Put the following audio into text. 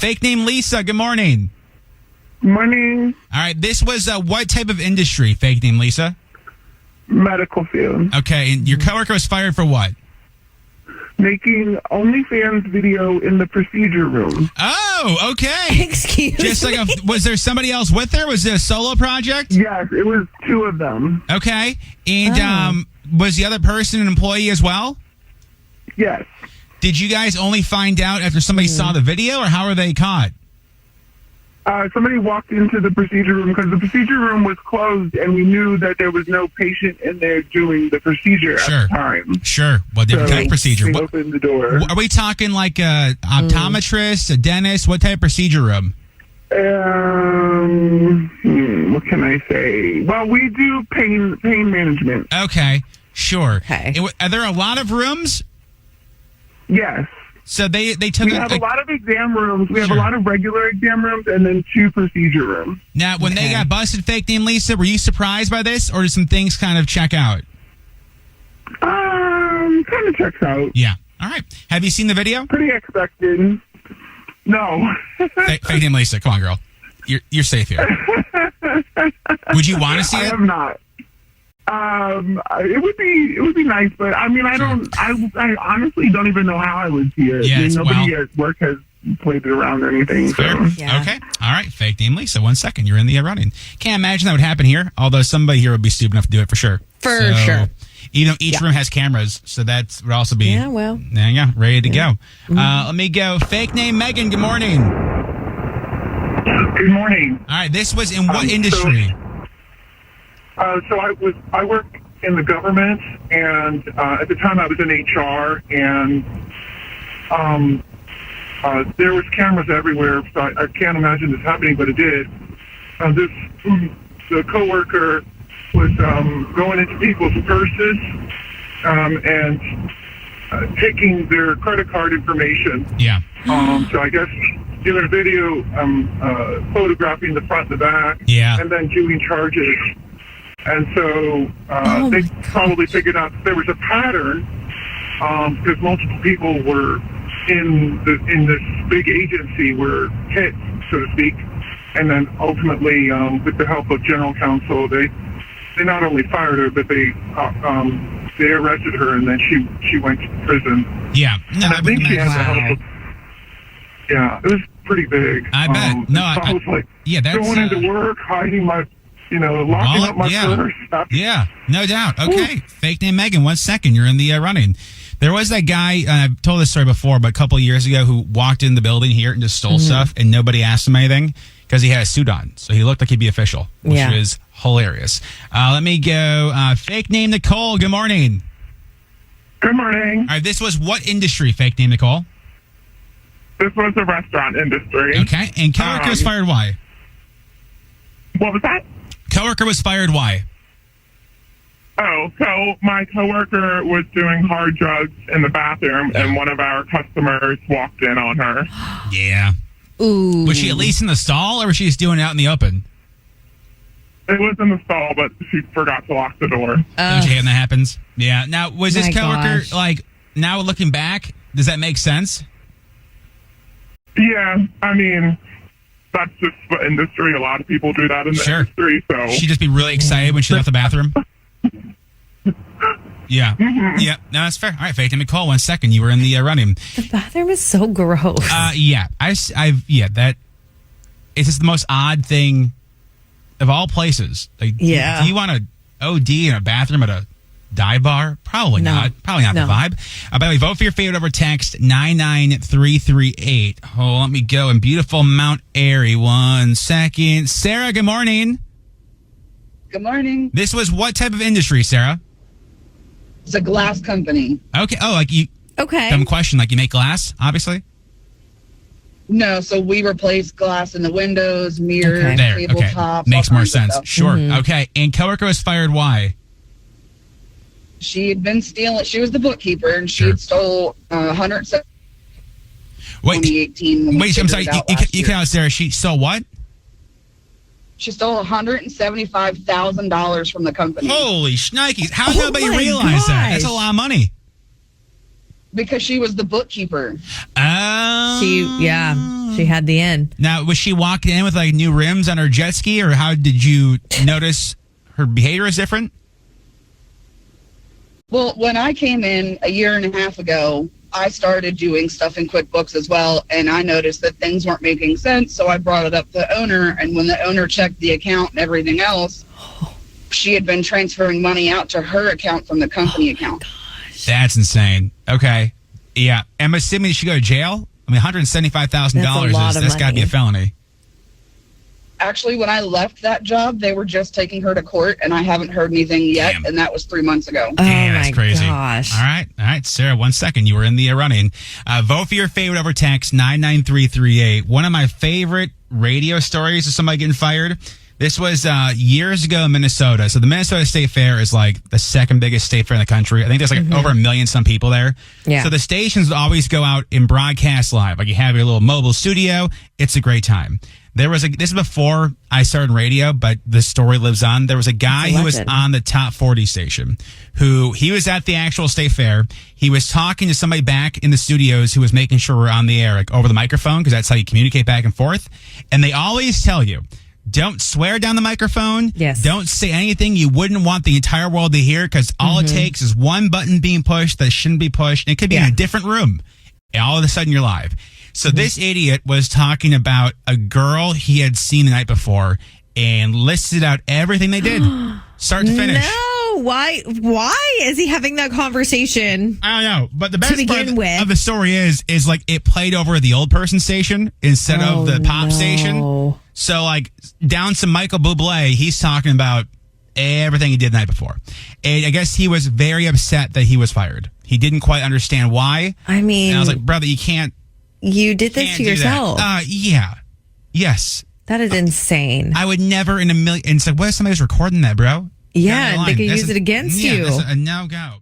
Fake name Lisa, good morning. Morning. All right, this was what type of industry, fake name Lisa? Medical field. Okay, and your coworker was fired for what? Making OnlyFans video in the procedure room. Oh, okay. Excuse Just me. like was there somebody else with her? Was it a solo project? Yes, it was 2 of them. Okay, and was the other person an employee as well? Yes. Did you guys only find out after somebody saw the video, or how were they caught? Somebody walked into the procedure room because the procedure room was closed, and we knew that there was no patient in there doing the procedure at the time. Sure. What different kind of procedure? They opened the door. Are we talking like a optometrist, a dentist? What type of procedure room? What can I say? Well, we do pain management. Okay, sure. Okay. Are there a lot of rooms? Yes. So they took. We have a lot of exam rooms. We have a lot of regular exam rooms, and then 2 procedure rooms. Now, when they got busted, fake name Lisa, were you surprised by this, or did some things kind of check out? Kind of checks out. Yeah. All right. Have you seen the video? Pretty expected. No. Fake name Lisa, come on, girl. You're safe here. Would you want to see it? I have not. It would be nice, but I mean, I honestly don't even know how I would see it. Yeah, nobody at work has played it around or anything. So. Yeah. Okay. All right. Fake name Lisa. 1 second. You're in the running. Can't imagine that would happen here, although somebody here would be stupid enough to do it for sure. For sure. Even though each room has cameras, so that would also be ready to go. Let me go. Fake name Megan. Good morning. Good morning. All right. This was in what industry? So I work in the government, and at the time I was in HR, and there was cameras everywhere. So I can't imagine this happening, but it did. The coworker was going into people's purses and taking their credit card information. Yeah. So I guess doing a video, photographing the front and the back, and then doing charges. And so they probably figured out there was a pattern because multiple people were in this big agency were hit, so to speak. And then ultimately, with the help of general counsel, they not only fired her, but they arrested her, and then she went to prison. Yeah. No, I think she had the help of. Yeah, it was pretty big. I bet. No, I was like, that's going into work, hiding my. Locking up my purse. Yeah, no doubt. Okay. Fake name Megan, 1 second. You're in the running. There was that guy, I've told this story before, but a couple of years ago, who walked in the building here and just stole stuff, and nobody asked him anything because he had a suit on. So he looked like he'd be official, which was hilarious. Let me go. Fake name Nicole. Good morning. Good morning. All right. This was what industry, fake name Nicole? This was the restaurant industry. Okay. And coworker was fired. Why? What was that? Coworker was fired. Why? Oh, so my coworker was doing hard drugs in the bathroom, and one of our customers walked in on her. Yeah. Ooh. Was she at least in the stall, or was she just doing it out in the open? It was in the stall, but she forgot to lock the door. Don't you hate when that happens? Yeah. Now, was this coworker, now looking back, does that make sense? Yeah, I mean, that's just the industry. A lot of people do that in the industry. So she'd just be really excited when she left the bathroom. Yeah. Yeah. No, that's fair. All right, Faith and Nicole, 1 second. You were in the running. The bathroom is so gross. Yeah. That it's just the most odd thing of all places. Like, do you want to OD in a bathroom at a dive bar? Probably not. Probably not the vibe. By the way, vote for your favorite over text 99338. Oh, let me go in beautiful Mount Airy. 1 second. Sarah, good morning. Good morning. This was what type of industry, Sarah? It's a glass company. Okay. Oh, like you. Okay. Dumb question. Like you make glass, obviously? No, so we replace glass in the windows, mirrors, tabletops. Okay. Makes more sense. Sure. Okay. And coworker was fired. Why? She had been stealing. She was the bookkeeper, and she had stole 107. Wait, 2018. Wait, I'm sorry. You cut out, Sarah. She stole what? She stole $175,000 from the company. Holy shnikes. How did nobody realize that? That's a lot of money. Because she was the bookkeeper. Oh. She had the in. Now, was she walking in with like new rims on her jet ski, or how did you notice her behavior is different? Well, when I came in a year and a half ago, I started doing stuff in QuickBooks as well, and I noticed that things weren't making sense, so I brought it up to the owner, and when the owner checked the account and everything else, she had been transferring money out to her account from the company account. Gosh. That's insane. Okay. Yeah. I'm assuming she go to jail? I mean, $175,000, that's got to be a felony. Actually, when I left that job, they were just taking her to court, and I haven't heard anything yet, Damn. and that was 3 months ago. Damn, that's crazy. Gosh. All right, Sarah, 1 second. You were in the running. Vote for your favorite over text, 99338. One of my favorite radio stories of somebody getting fired. This was years ago in Minnesota. So the Minnesota State Fair is like the second biggest state fair in the country. I think there's like over 1 million some people there. Yeah. So the stations always go out and broadcast live. Like you have your little mobile studio. It's a great time. This is before I started radio, but the story lives on. There was a guy who was on the top 40 station he was at the actual state fair. He was talking to somebody back in the studios who was making sure we're on the air, like over the microphone, because that's how you communicate back and forth. And they always tell you, don't swear down the microphone. Yes. Don't say anything you wouldn't want the entire world to hear, because all it takes is one button being pushed that shouldn't be pushed. And it could be in a different room. And all of a sudden you're live. So this idiot was talking about a girl he had seen the night before and listed out everything they did, start to finish. No, why is he having that conversation? I don't know, but the best part of the story is like it played over the old person station instead of the pop station. So like down to Michael Bublé, he's talking about everything he did the night before. And I guess he was very upset that he was fired. He didn't quite understand why. I mean, and I was like, brother, you can't. You did this to yourself. Yeah. Yes. That is insane. I would never in a million. And it's like, what if somebody was recording that, bro? Yeah, and they could use it against you. That's a no-go.